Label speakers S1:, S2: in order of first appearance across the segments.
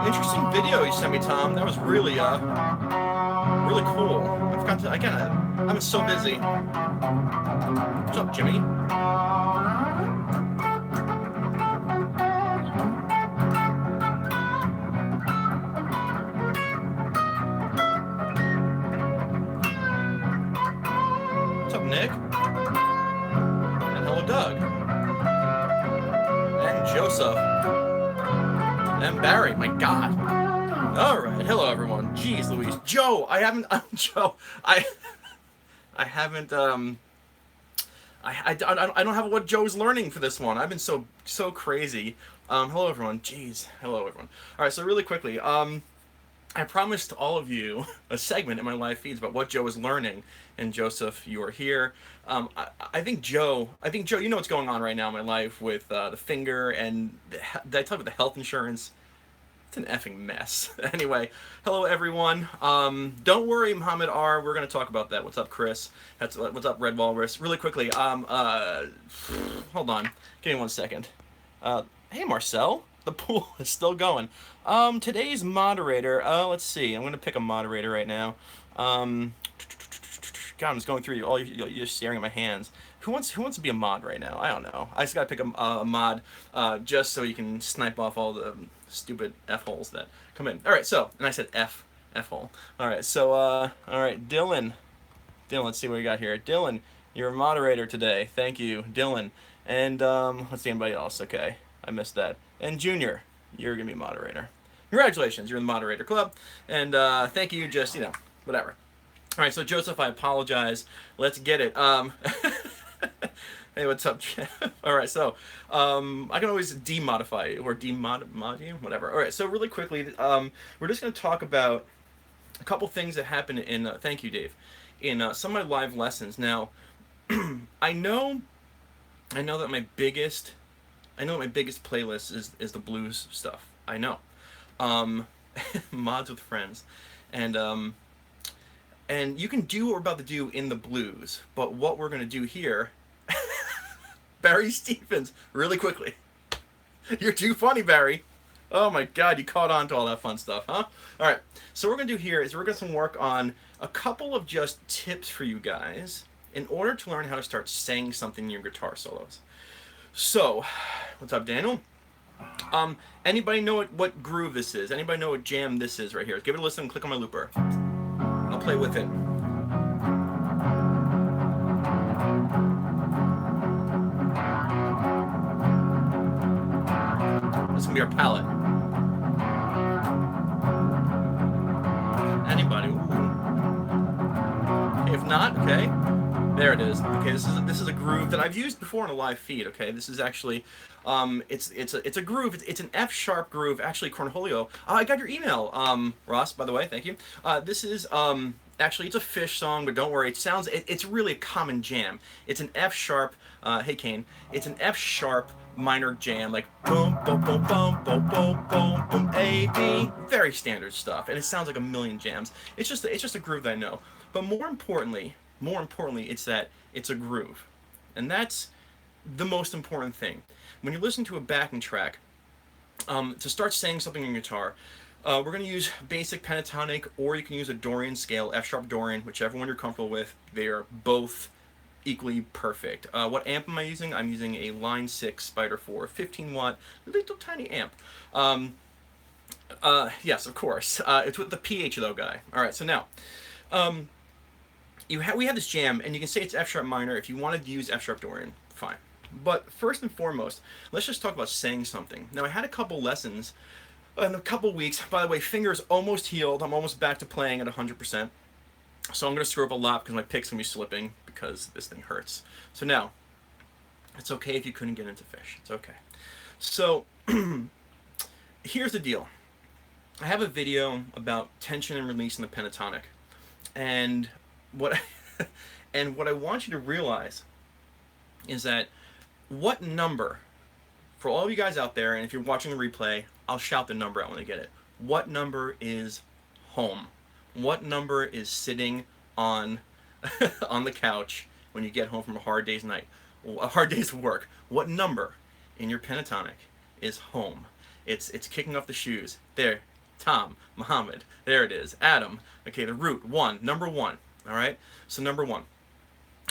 S1: Interesting video you sent me, Tom. That was really cool. I forgot to. I'm so busy. What's up, Jimmy? What's up, Nick? And hello, Doug. And Joseph. And Barry. My God. All right. Hello, everyone. Jeez, Louise. Joe. I haven't. Joe. I haven't. I don't have what Joe's learning for this one. I've been so crazy. Hello, everyone. Jeez. Hello, everyone. All right. So really quickly. I promised all of you a segment in my live feeds about what Joe is learning, and Joseph, you are here. I think Joe, you know what's going on right now in my life with the finger and did I talk about the health insurance? It's an effing mess. Anyway, hello everyone. Don't worry, Muhammad R. We're gonna talk about that. What's up, Chris? What's up, Red Walrus? Really quickly. Hold on. Give me 1 second. Hey, Marcel. The pool is still going. Today's moderator. Let's see. I'm gonna pick a moderator right now. God, I'm just going through all. You're staring at my hands. Who wants to be a mod right now? I don't know. I just gotta pick a mod just so you can snipe off all the stupid f holes that come in. All right. So, and I said f hole. All right. So, all right, Dylan. Let's see what we got here. Dylan, you're a moderator today. Thank you, Dylan. And let's see anybody else. Okay, I missed that. And Junior, you're gonna be a moderator. Congratulations, you're in the moderator club. And thank you. Just whatever. All right. So Joseph, I apologize. Let's get it. Hey, what's up, Jeff? All right, so I can always demodify you or demod you, whatever. All right, so really quickly, we're just going to talk about a couple things that happened in. Thank you, Dave. In some of my live lessons. Now, I know that my biggest playlist is the blues stuff. I know, mods with friends, and you can do what we're about to do in the blues, but what we're going to do here. Barry Stevens, really quickly. You're too funny, Barry. Oh my God, you caught on to all that fun stuff, huh? All right, so what we're gonna do here is we're gonna work on a couple of just tips for you guys in order to learn how to start saying something in your guitar solos. So, what's up, Daniel? Anybody know what groove this is? Anybody know what jam this is right here? Give it a listen and click on my looper. I'll play with it. This is gonna be our palette. Anybody? Ooh. If not, okay. There it is. Okay, this is a groove that I've used before in a live feed. Okay, this is actually, it's a groove. It's an F sharp groove. Actually, Cornholio. I got your email, Ross. By the way, thank you. This is actually it's a Fish song, but don't worry. It's really a common jam. It's an F sharp. Hey Kane. It's an F sharp minor jam, like boom, boom, boom, boom, boom, boom, boom, boom, A, B. Very standard stuff, and it sounds like a million jams. It's just a groove that I know. But more importantly, it's that it's a groove, and that's the most important thing. When you listen to a backing track, to start saying something in guitar, we're going to use basic pentatonic, or you can use a Dorian scale, F sharp Dorian, whichever one you're comfortable with. They are both equally perfect. What amp am I using? I'm using a Line 6 Spider 4 15-watt little tiny amp. Yes, of course. It's with the PH though, guy. All right, so now, we have this jam, and you can say it's F sharp minor. If you wanted to use F sharp Dorian, fine. But first and foremost, let's just talk about saying something. Now, I had a couple lessons in a couple weeks. By the way, fingers almost healed. I'm almost back to playing at 100%. So I'm going to screw up a lot because my pick's going to be slipping because this thing hurts. So now, it's okay if you couldn't get into Fish. It's okay. So, here's the deal. I have a video about tension and release in the pentatonic. And what I want you to realize is that what number, for all of you guys out there, and if you're watching the replay, I'll shout the number out when I get it. What number is home? What number is sitting on on the couch when you get home from a hard day's work? What number in your pentatonic is home? It's kicking off the shoes. There, Tom, Muhammad. There it is. Adam. Okay, the root, 1, number 1. All right? So number 1.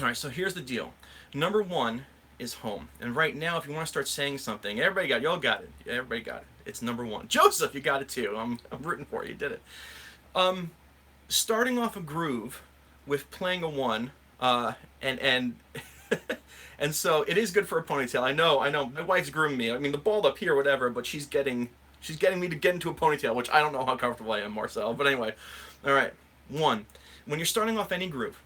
S1: All right, so here's the deal. Number 1 is home. And right now, if you want to start saying something, everybody got it. Y'all got it. Everybody got it. It's number 1. Joseph, you got it too. I'm rooting for you. You did it. Starting off a groove with playing a 1, and and so it is good for a ponytail. I know. My wife's grooming me. I mean, the bald up here, whatever, but she's getting me to get into a ponytail, which I don't know how comfortable I am, Marcel. But anyway, all right. 1. When you're starting off any groove,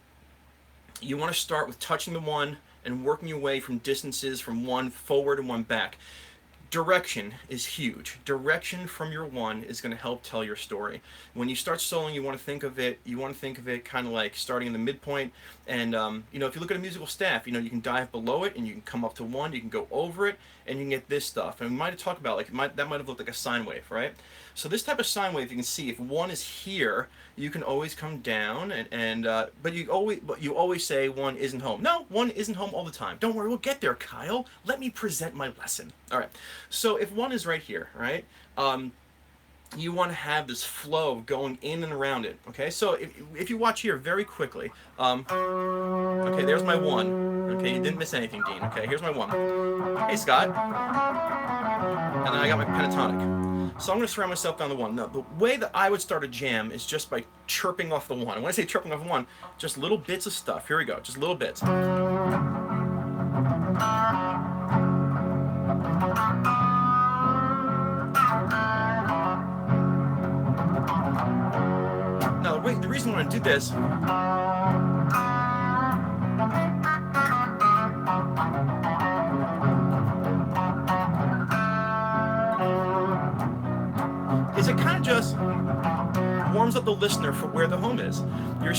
S1: you want to start with touching the 1 and working your way from distances from 1 forward and 1 back. Direction is huge. Direction from your 1 is going to help tell your story. When you start soloing, you want to think of it kind of like starting in the midpoint. And if you look at a musical staff, you can dive below it and you can come up to 1. You can go over it and you can get this stuff. And we might have talked about that might have looked like a sine wave, right? So this type of sine wave, you can see if 1 is here, you can always come down but you always say 1 isn't home. No, 1 isn't home all the time. Don't worry, we'll get there, Kyle. Let me present my lesson. All right. So if 1 is right here, right? You want to have this flow going in and around it. Okay. So if you watch here very quickly, okay, there's my 1. Okay, you didn't miss anything, Dean. Okay, here's my 1. Hey, Scott. And then I got my pentatonic. So I'm going to surround myself down the 1. Now, the way that I would start a jam is just by chirping off the 1. And when I say chirping off 1, just little bits of stuff. Here we go. Just little bits. Now, the reason I want to do this is it kind of just warms up the listener for where the home is. You're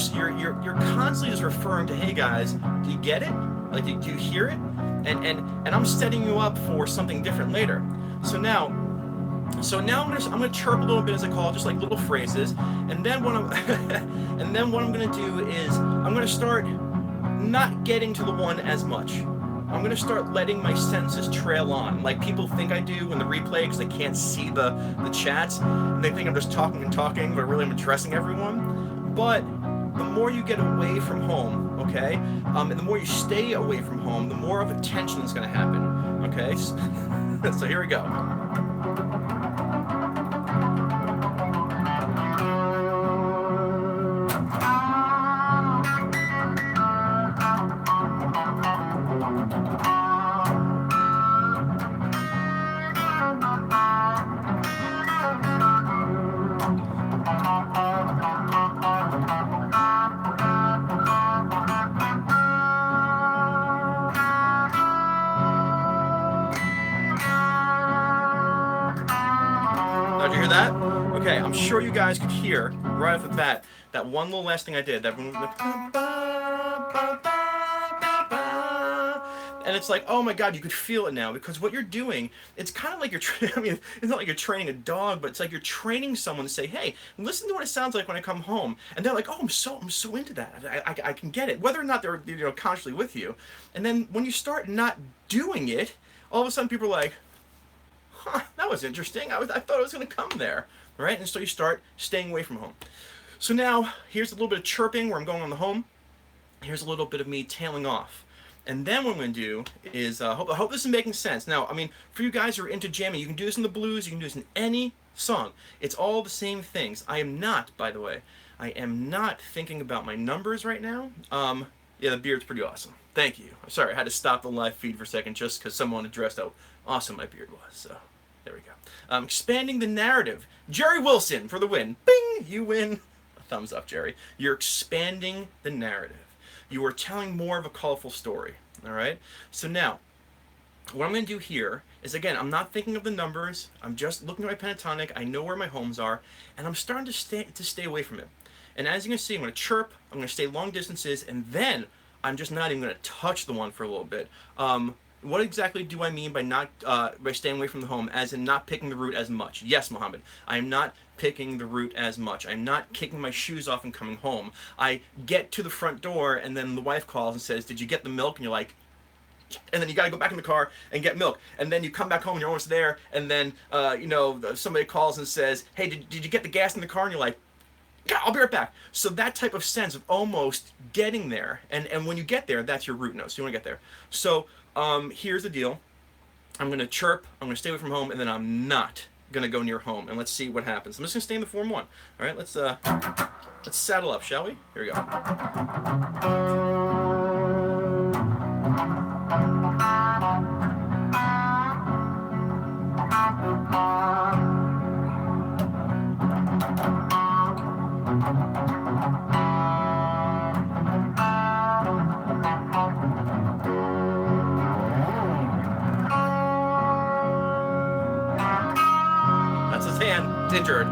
S1: constantly just referring to, hey guys, do you get it? Like, do you hear it? And I'm setting you up for something different later. So now I'm gonna chirp a little bit, as I call it, just like little phrases. And then what I'm gonna do is I'm gonna start not getting to the 1 as much. I'm going to start letting my sentences trail on, like people think I do in the replay, because they can't see the chats, and they think I'm just talking, but really I'm addressing everyone. But the more you get away from home, okay, and the more you stay away from home, the more of a tension is going to happen, okay? So here we go. Did you hear that? Okay, I'm sure you guys could hear right off the bat that one little last thing I did. And it's like, oh my God, you could feel it now, because what you're doing, it's kind of like it's not like you're training a dog, but it's like you're training someone to say, hey, listen to what it sounds like when I come home. And they're like, oh, I'm so into that. I can get it, whether or not they're consciously with you. And then when you start not doing it, all of a sudden people are like, huh, that was interesting. I thought it was going to come there, right? And so you start staying away from home. So now here's a little bit of chirping where I'm going on the home. Here's a little bit of me tailing off. And then what I'm going to do is, I hope this is making sense. Now, I mean, for you guys who are into jamming, you can do this in the blues, you can do this in any song. It's all the same things. I am not, by the way, I am not thinking about my numbers right now. Yeah, the beard's pretty awesome. Thank you. Sorry, I had to stop the live feed for a second just because someone addressed how awesome my beard was. So, there we go. Expanding the narrative. Jerry Wilson for the win. Bing! You win. A thumbs up, Jerry. You're expanding the narrative. You are telling more of a colorful story, all right? So now, what I'm going to do here is, again, I'm not thinking of the numbers. I'm just looking at my pentatonic. I know where my homes are, and I'm starting to stay away from it. And as you can see, I'm going to chirp. I'm going to stay long distances, and then I'm just not even going to touch the 1 for a little bit. What exactly do I mean by by staying away from the home, as in not picking the root as much? Yes, Mohammed, I am not picking the root as much. I'm not kicking my shoes off and coming home. I get to the front door, and then the wife calls and says, did you get the milk? And you're like, and then you got to go back in the car and get milk, and then you come back home and you're almost there, and then you know, somebody calls and says, hey, did you get the gas in the car? And you're like, yeah, I'll be right back. So that type of sense of almost getting there, and when you get there, that's your root note. So you want to get there. So here's the deal. I'm going to chirp, I'm going to stay away from home, and then I'm not going to go near home. And let's see what happens. I'm just going to stay in the form 1. All right, let's saddle up, shall we? Here we go. That's his hand. It's injured.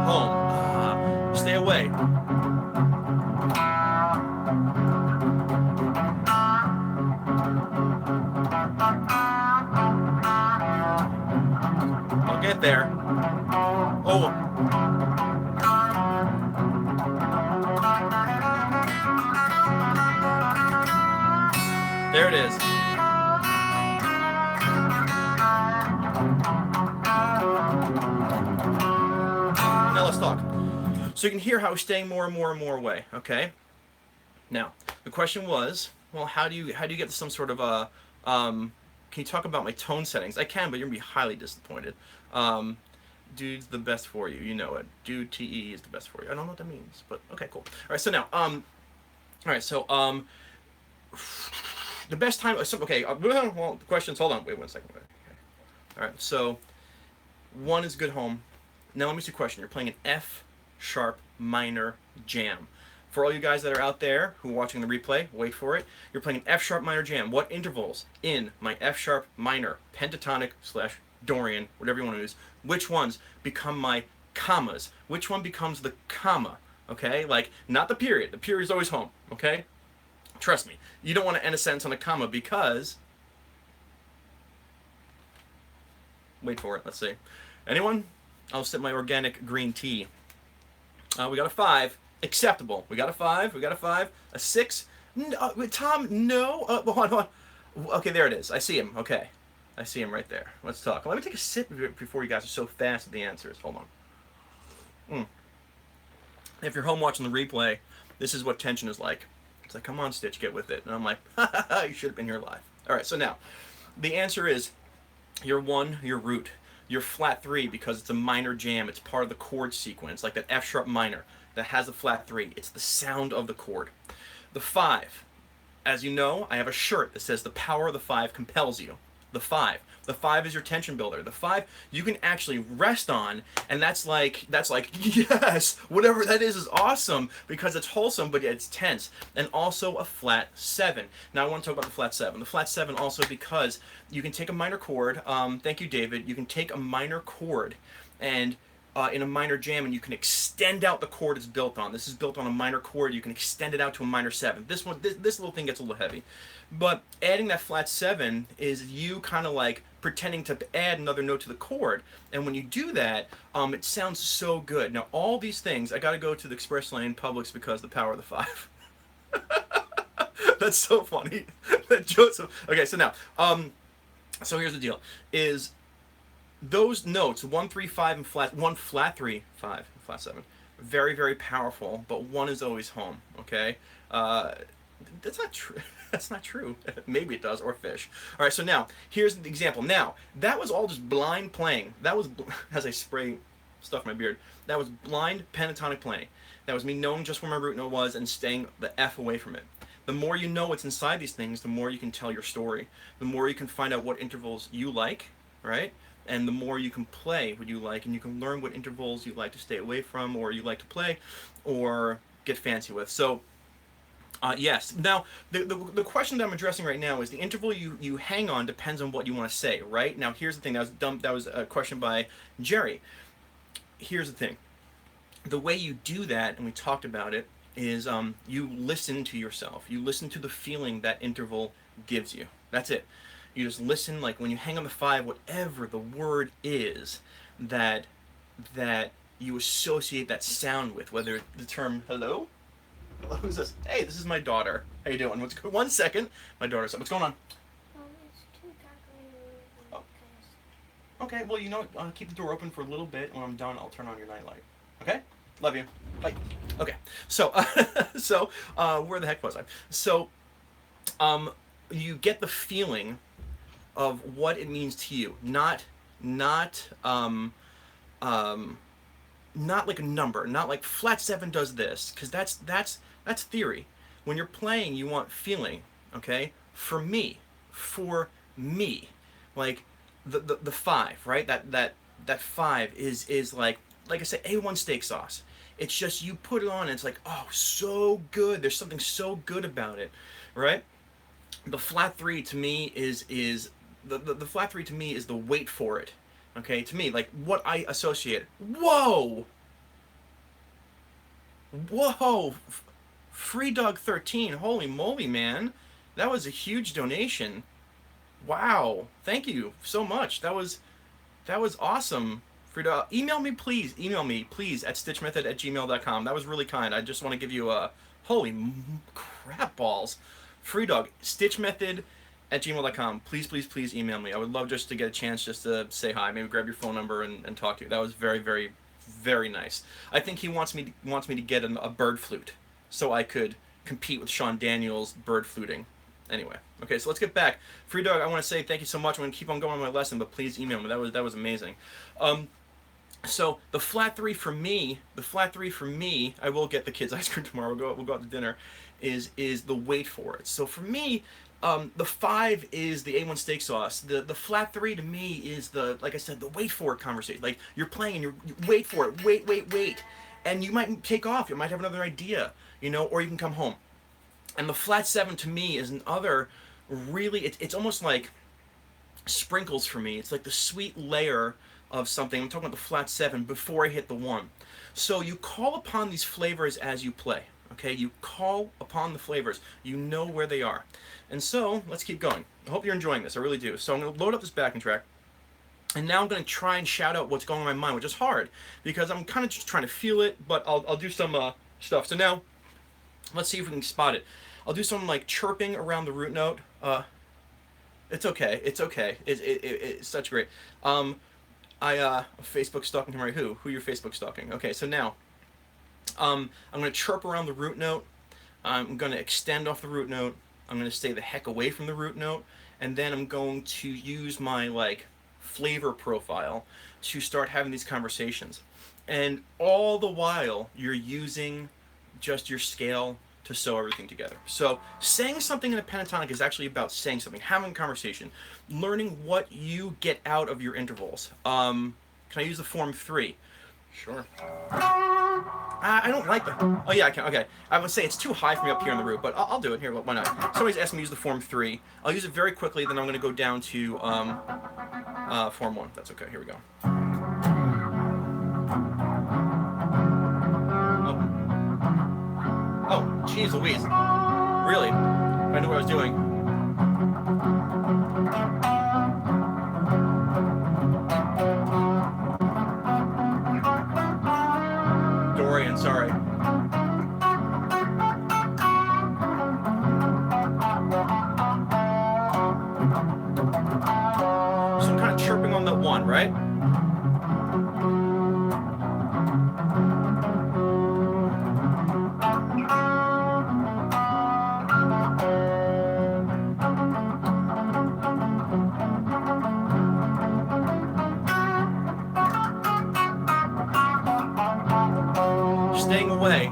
S1: Home. Stay away. I'll get there. Oh. There it is. Now let's talk. So you can hear how we're staying more and more and more away, okay? Now, the question was, well, how do you get to some sort of a, can you talk about my tone settings? I can, but you're gonna be highly disappointed. Dude's the best for you, you know it. Dude TE is the best for you. I don't know what that means, but okay, cool. All right, so now, the best time, okay, well, the questions, hold on, wait 1 second. Okay. All right, so 1 is good home. Now let me ask you a question. You're playing an F sharp minor jam. For all you guys that are out there who are watching the replay, wait for it. You're playing an F sharp minor jam. What intervals in my F sharp minor, pentatonic / Dorian, whatever you want to use, which ones become my commas? Which one becomes the comma? Okay, like not the period. The period is always home, okay? Trust me, you don't want to end a sentence on a comma because, wait for it, let's see. Anyone? I'll sip my organic green tea. We got a 5, acceptable. We got a 5, we got a 5, a 6. No, Tom, no. Hold on. Okay, there it is. I see him. Okay, I see him right there. Let's talk. Let me take a sip before you guys are so fast at the answers. Hold on. If you're home watching the replay, this is what tension is like. It's like, come on, Stitch, get with it. And I'm like, you should have been here live. All right, so now, the answer is your 1, your root. Your flat 3, because it's a minor jam, it's part of the chord sequence, like that F sharp minor that has a flat 3. It's the sound of the chord. The 5, as you know, I have a shirt that says the power of the 5 compels you. The 5. The 5 is your tension builder. The 5 you can actually rest on, and that's like yes, whatever that is awesome because it's wholesome, but it's tense. And also a flat 7. Now I want to talk about the flat 7. The flat 7 also because you can take a minor chord. Thank you, David. You can take a minor chord and in a minor jam, and you can extend out the chord it's built on. This is built on a minor chord. You can extend it out to a minor 7. This little thing gets a little heavy. But adding that flat 7 is you kind of like pretending to add another note to the chord. And when you do that, it sounds so good. Now, all these things, I got to go to the express lane, Publix, because the power of the 5. That's so funny. That Joseph. Okay, so now, so here's the deal: is those notes 1, 3, 5, and flat 1, flat 3, 5, flat 7, very, very powerful. But 1 is always home. Okay, that's not true. That's not true. Maybe it does, or fish. All right, so now, here's the example. Now, that was all just blind playing. That was, as I spray stuff in my beard, that was blind pentatonic playing. That was me knowing just where my root note was and staying the F away from it. The more you know what's inside these things, the more you can tell your story. The more you can find out what intervals you like, right? And the more you can play what you like, and you can learn what intervals you like to stay away from, or you like to play, or get fancy with. So, yes. Now, the question that I'm addressing right now is the interval you hang on depends on what you want to say, right? Now, here's the thing. That was a question by Jerry. Here's the thing. The way you do that, and we talked about it, is you listen to yourself. You listen to the feeling that interval gives you. That's it. You just listen, like when you hang on the 5, whatever the word is that you associate that sound with, whether the term hello. Hello, who's this? Hey, this is my daughter. How you doing? What's good? 1 second. My daughter's up. What's going on?
S2: It's too dark.
S1: Oh. Okay, well, you know, keep the door open for a little bit. When I'm done, I'll turn on your nightlight. Okay? Love you. Bye. Okay. So, where the heck was I? So, you get the feeling of what it means to you, not not like a number, not like flat 7 does this, because that's theory. When you're playing, you want feeling. Okay, for me, like the 5, right? That 5 is like I said, A1 steak sauce. It's just you put it on and it's like, oh, so good. There's something so good about it, right? The flat 3 to me is the flat 3 to me is the wait for it. Okay, to me, like what I associate. Whoa! Whoa! Free Dog 13. Holy moly, man. That was a huge donation. Wow. Thank you so much. That was awesome. Free Dog. Email me, please, at stitchmethod@gmail.com. That was really kind. I just want to give you a holy crap balls. Free Dog, stitchmethod@gmail.com. Please email me. I would love just to get a chance just to say hi, maybe grab your phone number and talk to you. That was very nice. I think he wants me to get a bird flute so I could compete with Sean Daniels' bird fluting. Anyway, okay, so let's get back. Free Dog, I want to say thank you so much. I'm going to keep on going on my lesson, but please email me. That was amazing. So the flat 3 for me, I will get the kids ice cream tomorrow. We'll go out to dinner. Is the wait for it. So for me, the 5 is the A1 steak sauce. The flat 3 to me is the, like I said, the wait for it conversation. Like you're playing and you wait for it, wait, and you might take off. You might have another idea, or you can come home. And the flat 7 to me is another really. It's almost like sprinkles for me. It's like the sweet layer of something. I'm talking about the flat 7 before I hit the 1. So you call upon these flavors as you play. Okay, you call upon the flavors. You know where they are. And so, let's keep going. I hope you're enjoying this. I really do. So I'm going to load up this backing track. And now I'm going to try and shout out what's going on in my mind, which is hard. Because I'm kind of just trying to feel it, but I'll do some stuff. So now, let's see if we can spot it. I'll do some like chirping around the root note. It's okay. It's such great. Facebook stalking him, right? Who you're Facebook stalking? Okay, so now, I'm going to chirp around the root note. I'm going to extend off the root note. I'm going to stay the heck away from the root note. And then I'm going to use my, like, flavor profile to start having these conversations. And all the while, you're using just your scale to sew everything together. So saying something in a pentatonic is actually about saying something, having a conversation, learning what you get out of your intervals. Can I use the form 3? Sure. I don't like that. Oh yeah, I can. Okay, I would say it's too high for me up here in the root, but I'll do it here. Why not? Somebody's asked me to use the form 3. I'll use it very quickly. Then I'm going to go down to form 1. That's okay. Here we go. Oh, jeez Louise. Really? If I knew what I was doing. Dorian, sorry. So I'm kind of chirping on the 1, right? Staying away.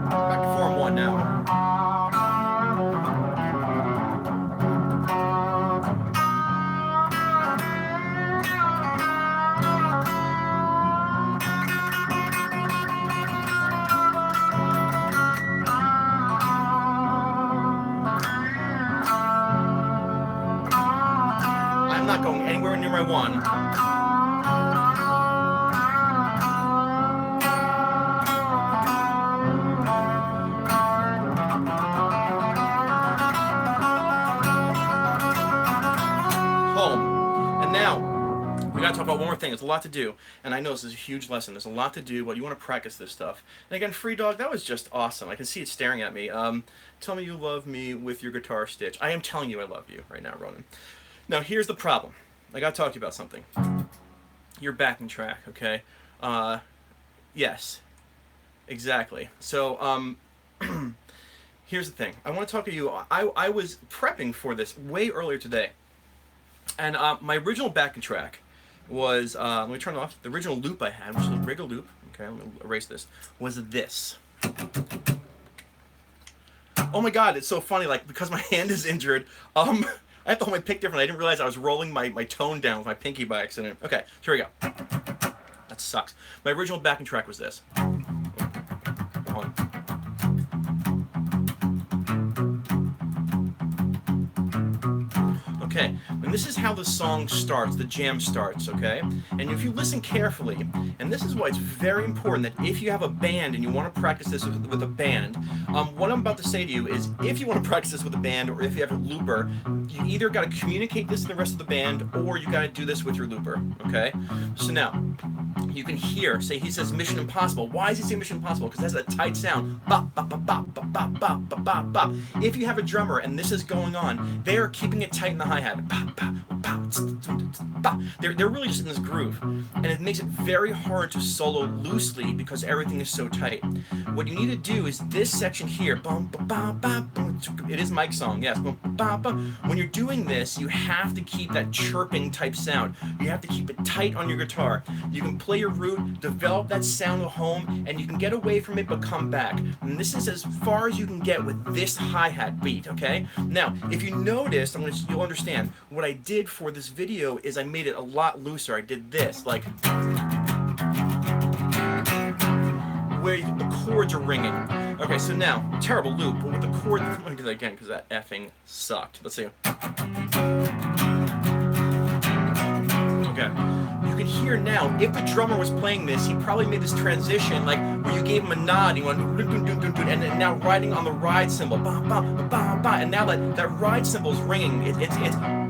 S1: Back to form 1 now. I'm not going anywhere near my 1. Home. And now, we gotta talk about one more thing. There's a lot to do, and I know this is a huge lesson. There's a lot to do, but you want to practice this stuff. And again, Free Dog, that was just awesome. I can see it staring at me. Tell me you love me with your guitar stitch. I am telling you I love you right now, Ronan. Now, here's the problem. I gotta talk to you about something. Your backing track, okay? Yes, exactly. So, here's the thing. I want to talk to you. I was prepping for this way earlier today, and my original backing track was, let me turn it off. The original loop I had, which is a regular loop, okay, I'm going to erase this, was this. Oh my god, it's so funny, like, because my hand is injured, I have to hold my pick different. I didn't realize I was rolling my tone down with my pinky by accident. Okay, so here we go. That sucks. My original backing track was this. Hold on. Okay, and this is how the song starts, the jam starts, okay? And if you listen carefully, and this is why it's very important that if you have a band and you want to practice this with a band, what I'm about to say to you is if you want to practice this with a band or if you have a looper, you either got to communicate this to the rest of the band or you got to do this with your looper, okay? So now, you can hear, say he says Mission Impossible. Why does he say Mission Impossible? Because it has a tight sound. Bop, bop, bop, bop, bop, bop, bop, bop, bop, bop. If you have a drummer and this is going on, they are keeping it tight in the hi-hat. Bop, bop, bop, bop. They're really just in this groove. And it makes it very hard to solo loosely because everything is so tight. What you need to do is this section here. Bum, bum, bum, bum, bum. It is Mike's song, yes. Bum, bum, bum. When you're doing this, you have to keep that chirping type sound. You have to keep it tight on your guitar. You can play your root, develop that sound at home, and you can get away from it but come back. And this is as far as you can get with this hi-hat beat, okay? Now, if you notice, you'll understand, what I did for this video is I made it a lot looser. I did this, like, where the chords are ringing. Okay, so now, terrible loop, but with the chord, let me do that again because that effing sucked. Let's see. Okay. You can hear now, if the drummer was playing this, he probably made this transition, like, where you gave him a nod, he went, and now riding on the ride cymbal, ba, ba, ba, ba, ba, and now that ride cymbal is ringing, it's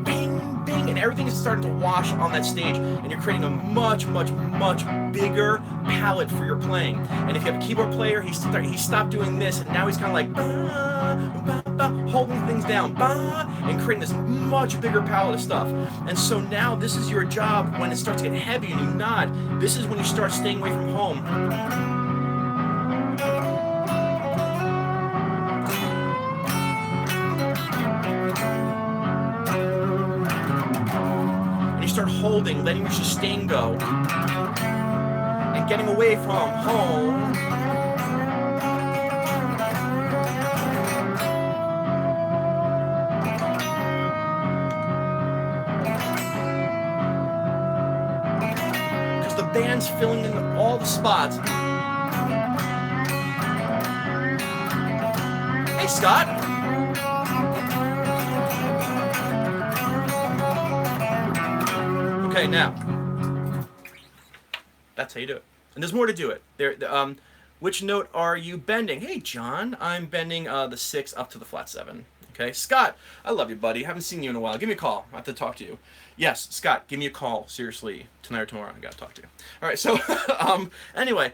S1: bing, bing, and everything is starting to wash on that stage, and you're creating a much, much, much bigger palette for your playing. And if you have a keyboard player, he stopped doing this, and now he's kind of like, ba, ba, ba, holding things down, ba, and creating this much bigger palette of stuff. And so now this is your job when it starts to get heavy and you nod. This is when you start staying away from home. Start holding, letting your sustain go, and getting away from home. Because the band's filling in all the spots. Hey, Scott. Okay, now, that's how you do it. And there's more to do it. Which note are you bending? Hey, John, I'm bending the 6 up to the flat 7. Okay, Scott, I love you, buddy. Haven't seen you in a while. Give me a call. I have to talk to you. Yes, Scott, give me a call. Seriously, tonight or tomorrow, I gotta talk to you. All right, so, anyway,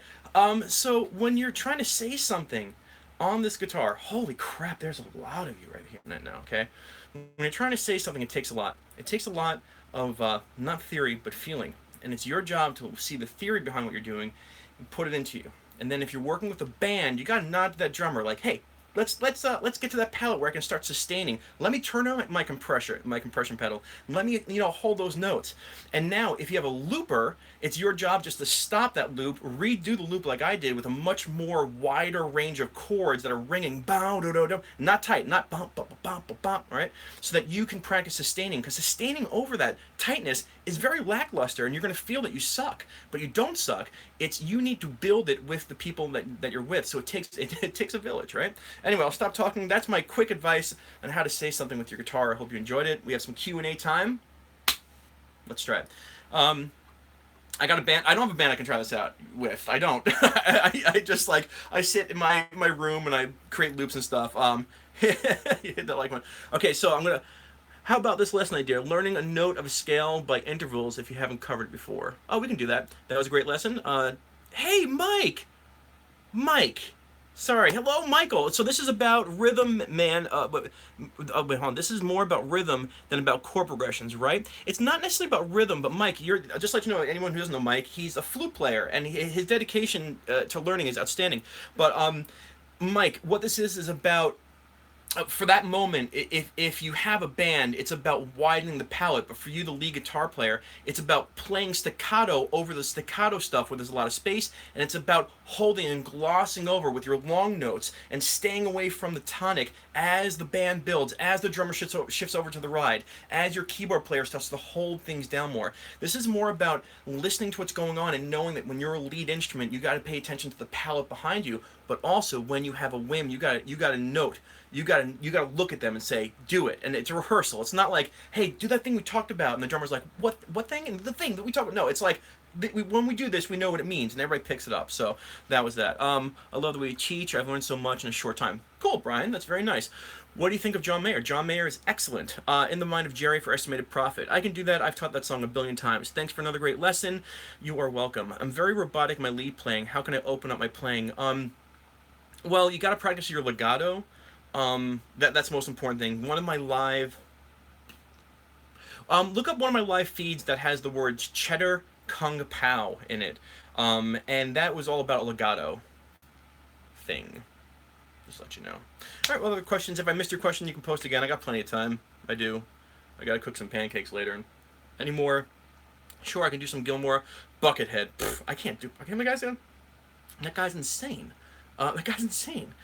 S1: so when you're trying to say something on this guitar, holy crap, there's a lot of you right here now, okay? When you're trying to say something, it takes a lot. It takes a lot of not theory but feeling, and it's your job to see the theory behind what you're doing and put it into you. And then if you're working with a band, you gotta nod to that drummer like, hey, let's get to that palette where I can start sustaining. Let me turn on my compression pedal. Let me hold those notes. And now if you have a looper, it's your job just to stop that loop, redo the loop like I did with a much more wider range of chords that are ringing, bow, do, do, do, not tight, not bump, bump, bump, bump, bump, right? So that you can practice sustaining, because sustaining over that tightness is very lackluster, and you're going to feel that you suck, but you don't suck. It's you need to build it with the people that you're with. So it takes a village, right? Anyway, I'll stop talking. That's my quick advice on how to say something with your guitar. I hope you enjoyed it. We have some Q&A time. Let's try it. I got a band. I don't have a band I can try this out with. I don't. I just like I sit in my room and I create loops and stuff. You hit that like one. Okay, so I'm gonna. How about this lesson idea? Learning a note of a scale by intervals if you haven't covered it before. Oh, we can do that. That was a great lesson. Hey, Mike. Mike. Sorry. Hello, Michael. So this is about rhythm, man. Wait, hold on. This is more about rhythm than about chord progressions, right? It's not necessarily about rhythm, but Mike, you're just like you know anyone who doesn't know Mike, he's a flute player, and his dedication to learning is outstanding. But Mike, what this is about for that moment, if you have a band, it's about widening the palette. But for you, the lead guitar player, it's about playing staccato over the staccato stuff where there's a lot of space, and it's about holding and glossing over with your long notes and staying away from the tonic as the band builds, as the drummer shifts over to the ride, as your keyboard player starts to hold things down more. This is more about listening to what's going on and knowing that when you're a lead instrument, you got to pay attention to the palette behind you, but also when you have a whim, you got to note. You gotta look at them and say, do it. And it's a rehearsal. It's not like, hey, do that thing we talked about, and the drummer's like, what thing? And the thing that we talked about. No, it's like when we do this, we know what it means, and everybody picks it up. So that was that. I love the way you teach. I've learned so much in a short time. Cool, Brian. That's very nice. What do you think of John Mayer? John Mayer is excellent. In the Mind of Jerry for Estimated Profit. I can do that. I've taught that song a billion times. Thanks for another great lesson. You are welcome. I'm very robotic in my lead playing. How can I open up my playing? Well, you got to practice your legato. That's the most important thing. One of my live look up one of my live feeds that has the words cheddar kung pao in it. And that was all about a legato thing. Just let you know. Alright, well, other questions. If I missed your question, you can post again. I got plenty of time. I do. I gotta cook some pancakes later. Any more? Sure, I can do some Gilmore. Buckethead. Pfft, I can't do okay, my guy's gonna that guy's insane. That guy's insane.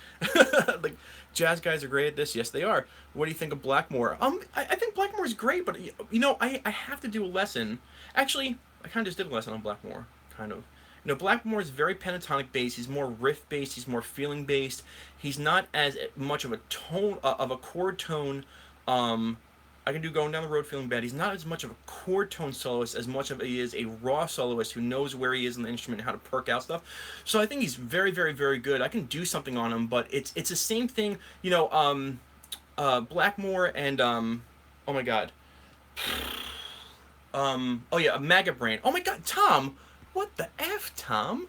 S1: Like, jazz guys are great at this. Yes, they are. What do you think of Blackmore? I think Blackmore is great, but you know, I have to do a lesson. Actually, I kind of just did a lesson on Blackmore, kind of. You know, Blackmore is very pentatonic based. He's more riff based. He's more feeling based. He's not as much of a tone of a chord tone. I can do Going Down the Road Feeling Bad. He's not as much of a chord tone soloist as much of he is a raw soloist who knows where he is in the instrument and how to perk out stuff. So I think he's very, very, very good. I can do something on him, but it's the same thing. You know, Blackmore and oh my god, oh yeah, Maggot Brain. Oh my god, Tom, what the f, Tom?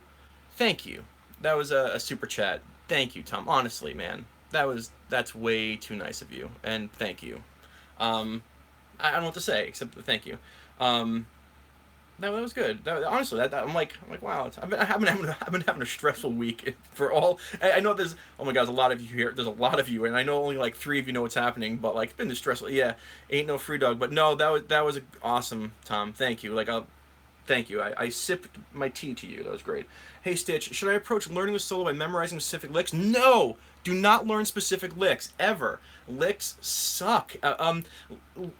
S1: Thank you. That was a super chat. Thank you, Tom. Honestly, man, that's way too nice of you, and thank you. I don't know what to say except thank you. That was good. Honestly, I'm like wow. I've been having a stressful week for all. I know there's oh my god, there's a lot of you here. There's a lot of you, and I know only like 3 of you know what's happening. But like, it's been stressful. Yeah, ain't no free dog. But no, that was awesome, Tom. Thank you. Like thank you. I sipped my tea to you. That was great. Hey, Stitch, should I approach learning the solo by memorizing specific licks? No! Do not learn specific licks, ever. Licks suck.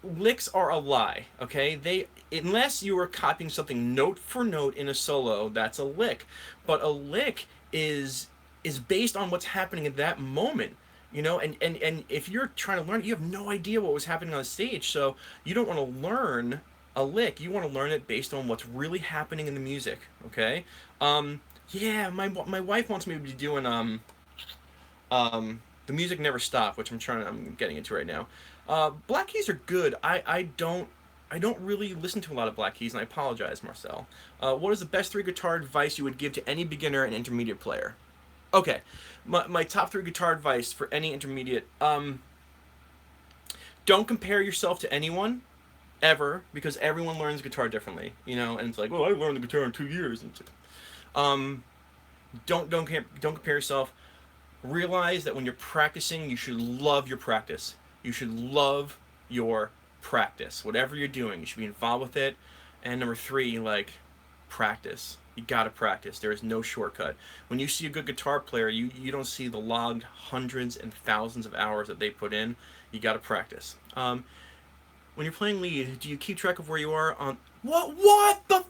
S1: Licks are a lie, okay? Unless you are copying something note for note in a solo, that's a lick. But a lick is based on what's happening at that moment. You know, and if you're trying to learn it, you have no idea what was happening on the stage, so you don't want to learn a lick. You want to learn it based on what's really happening in the music, okay? Yeah, my wife wants me to be doing The Music Never Stop, which I'm getting into right now. Black keys are good. I don't really listen to a lot of black keys, and I apologize, Marcel. What is the best 3 guitar advice you would give to any beginner and intermediate player? Okay, my top 3 guitar advice for any intermediate. Don't compare yourself to anyone, ever, because everyone learns guitar differently, you know. And it's like, well, I learned the guitar in 2 years. And it's like, don't compare yourself. Realize that when you're practicing, you should love your practice. You should love your practice. Whatever you're doing, you should be involved with it. And number 3, like, practice. You gotta practice. There is no shortcut. When you see a good guitar player, you don't see the logged hundreds and thousands of hours that they put in. You gotta practice. When you're playing lead, do you keep track of where you are on... What the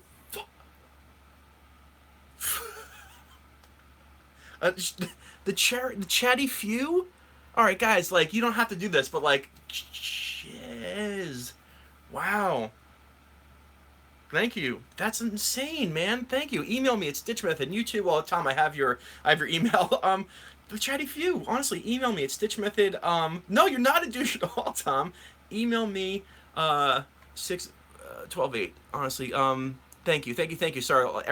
S1: the chatty few? Alright, guys, like, you don't have to do this, but, like, jeez. Wow. Thank you. That's insane, man. Thank you. Email me at Stitch Method. And you too. Well, Tom, I have your email. The chatty few. Honestly, email me at Stitch Method. No, you're not a douche at all, Tom. Email me. 6 12 8. Honestly, thank you. Sorry,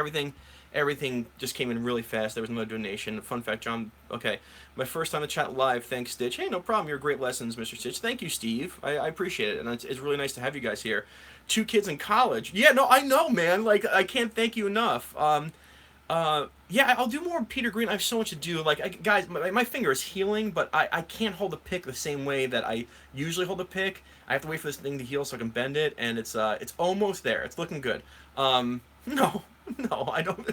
S1: everything just came in really fast. There was another donation. Fun fact, John. Okay, my first time to chat live. Thanks, Stitch. Hey, no problem. You're great lessons, Mr. Stitch. Thank you, Steve. I appreciate it, and it's really nice to have you guys here. Two kids in college. Yeah, no, I know, man. Like, I can't thank you enough. Yeah, I'll do more Peter Green. I have so much to do. Like, guys, my finger is healing, but I can't hold the pick the same way that I usually hold the pick. I have to wait for this thing to heal so I can bend it, and it's almost there. It's looking good. No, no, I don't.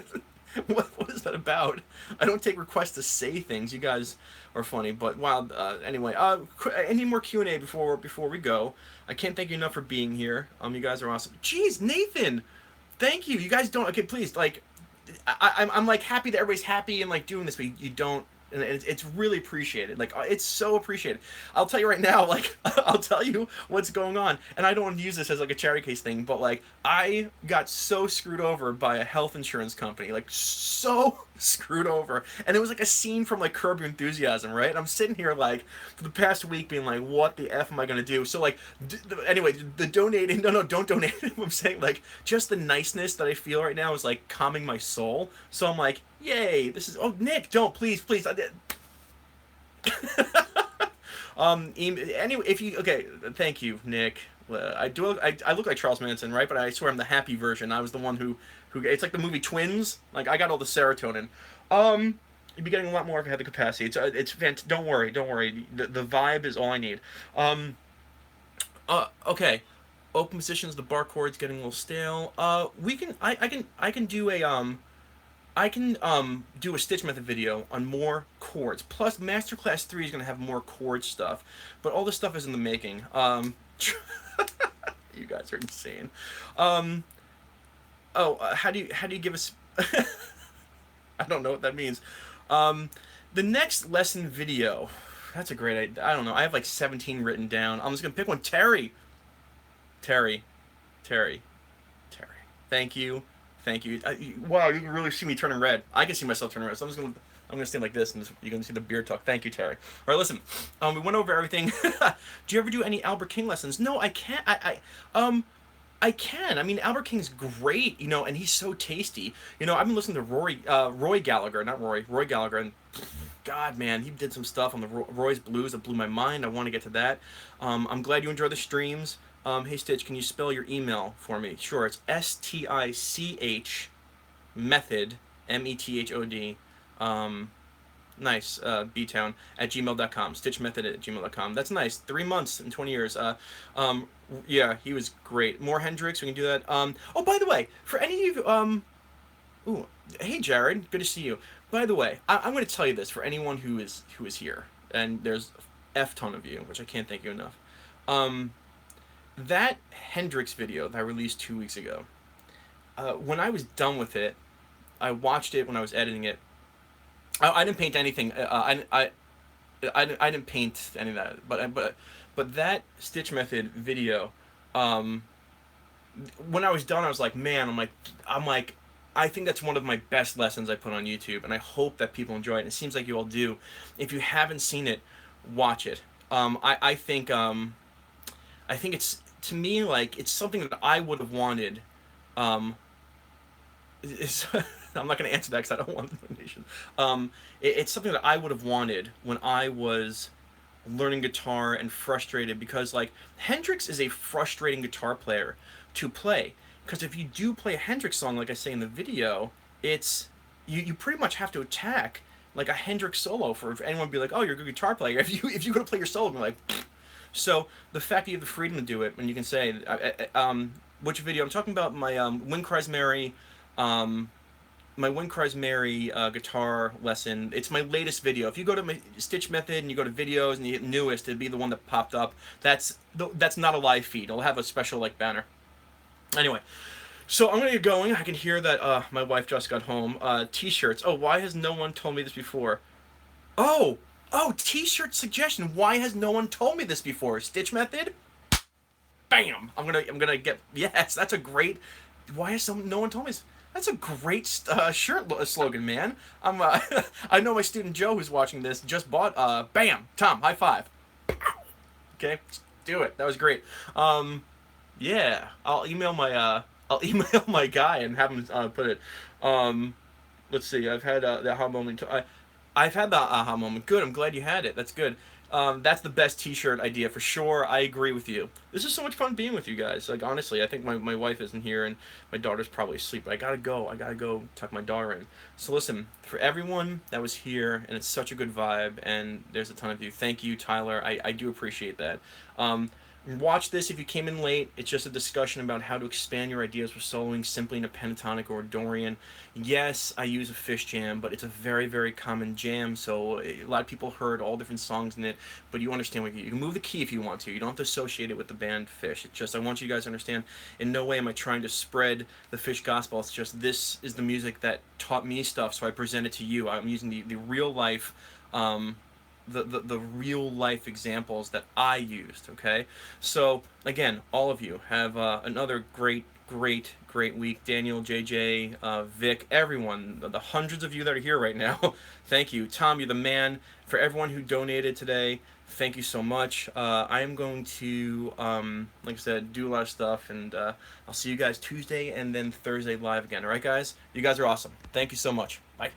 S1: What is that about? I don't take requests to say things. You guys are funny, but wow. Anyway, any more Q&A before we go? I can't thank you enough for being here. You guys are awesome. Jeez, Nathan, thank you. You guys don't. Okay, please, like, I'm like happy that everybody's happy and like doing this, but you don't, and it's really appreciated. Like, it's so appreciated. I'll tell you right now, like, I'll tell you what's going on, and I don't want to use this as like a charity case thing, but like, I got so screwed over by a health insurance company, like so screwed over, and it was like a scene from like Curb Your Enthusiasm, right? And I'm sitting here like for the past week being like, what the f am I gonna do? So like, anyway, the donating, no, don't donate. I'm saying like just the niceness that I feel right now is like calming my soul. So I'm like, yay, this is. Oh, Nick, don't, please. I did. Anyway, if you, okay, thank you, Nick. I do. I look like Charles Manson, right? But I swear I'm the happy version. I was the one who. It's like the movie Twins. Like, I got all the serotonin. You'd be getting a lot more if I had the capacity. It's don't worry. The vibe is all I need. Okay. Open positions. The bar chord's getting a little stale. We can. I can do a do a Stitch Method video on more chords. Plus, Masterclass 3 is going to have more chord stuff. But all this stuff is in the making. You guys are insane. How do you give us... I don't know what that means. The next lesson video... That's a great idea. I don't know. I have like 17 written down. I'm just going to pick one. Terry. Thank you. Wow, you can really see me turning red. I can see myself turning red. So I'm gonna stand like this, and you can see the beard talk. Thank you, Terry. All right, listen. We went over everything. Do you ever do any Albert King lessons? No, I can't. I can. I mean, Albert King's great, and he's so tasty. I've been listening to Roy Gallagher, not Roy Gallagher, and God, man, he did some stuff on the Roy's Blues that blew my mind. I want to get to that. I'm glad you enjoy the streams. Hey Stitch, can you spell your email for me? Sure, it's STICH method METHOD nice btown at gmail.com. Stitchmethod@gmail.com. That's nice. 3 months and 20 years. Yeah, he was great. More Hendrix, we can do that. Oh, by the way, for any of you, ooh, hey Jared, good to see you. By the way, I'm going to tell you this for anyone who is here, and there's F ton of you, which I can't thank you enough. That Hendrix video that I released 2 weeks ago, when I was done with it, I watched it when I was editing it. I didn't paint anything. I didn't paint any of that. But that Stitch Method video, when I was done, I was like, man, I'm like, I think that's one of my best lessons I put on YouTube, and I hope that people enjoy it. And it seems like you all do. If you haven't seen it, watch it. I think it's, to me, like, it's something that I would have wanted. I'm not going to answer that because I don't want the donation. It's something that I would have wanted when I was learning guitar and frustrated, because like Hendrix is a frustrating guitar player to play, because if you do play a Hendrix song, like I say in the video, it's you pretty much have to attack like a Hendrix solo for anyone to be like, oh, you're a good guitar player. If you're going to play your solo, you're like, pfft. So the fact that you have the freedom to do it, and you can say, which video I'm talking about, my Wind Cries Mary, my Wind Cries Mary guitar lesson. It's my latest video. If you go to my Stitch Method and you go to videos and you hit newest, it'd be the one that popped up. That's not a live feed. It'll have a special like banner. Anyway, so I'm gonna get going. I can hear that my wife just got home. T-shirts. Oh, why has no one told me this before? Oh, T-shirt suggestion. Why has no one told me this before? Stitch Method. Bam. I'm gonna get. Yes, that's a great. Why has no one told me this? That's a great shirt slogan, man. I'm I know my student Joe who's watching this just bought bam, Tom, high five. Okay, do it. That was great. Yeah, I'll email my guy and have him put it. Um, let's see. I've had the aha moment. I've had the aha moment. Good. I'm glad you had it. That's good. That's the best T-shirt idea for sure. I agree with you. This is so much fun being with you guys. Like honestly, I think my wife isn't here and my daughter's probably asleep. But I gotta go. I gotta go tuck my daughter in. So listen, for everyone that was here, and it's such a good vibe, and there's a ton of you. Thank you, Tyler. I do appreciate that. Um, Watch this if you came in late. It's just a discussion about how to expand your ideas for soloing simply in a pentatonic or a Dorian. Yes, I use a fish jam, but it's a very, very common jam, so a lot of people heard all different songs in it, but you understand what you can move the key if you want to. You don't have to associate it with the band Fish. It's just I want you guys to understand in no way am I trying to spread the Fish gospel. It's just this is the music that taught me stuff, so I present it to you. I'm using the real life the real life examples that I used. Okay, so again, all of you have another great week. Daniel, JJ, Vic, everyone, the hundreds of you that are here right now. Thank you, Tom. You're the man. For everyone who donated today, thank you so much. I am going to, like I said, do a lot of stuff, and I'll see you guys Tuesday and then Thursday live again. All right, guys? You guys are awesome. Thank you so much. Bye.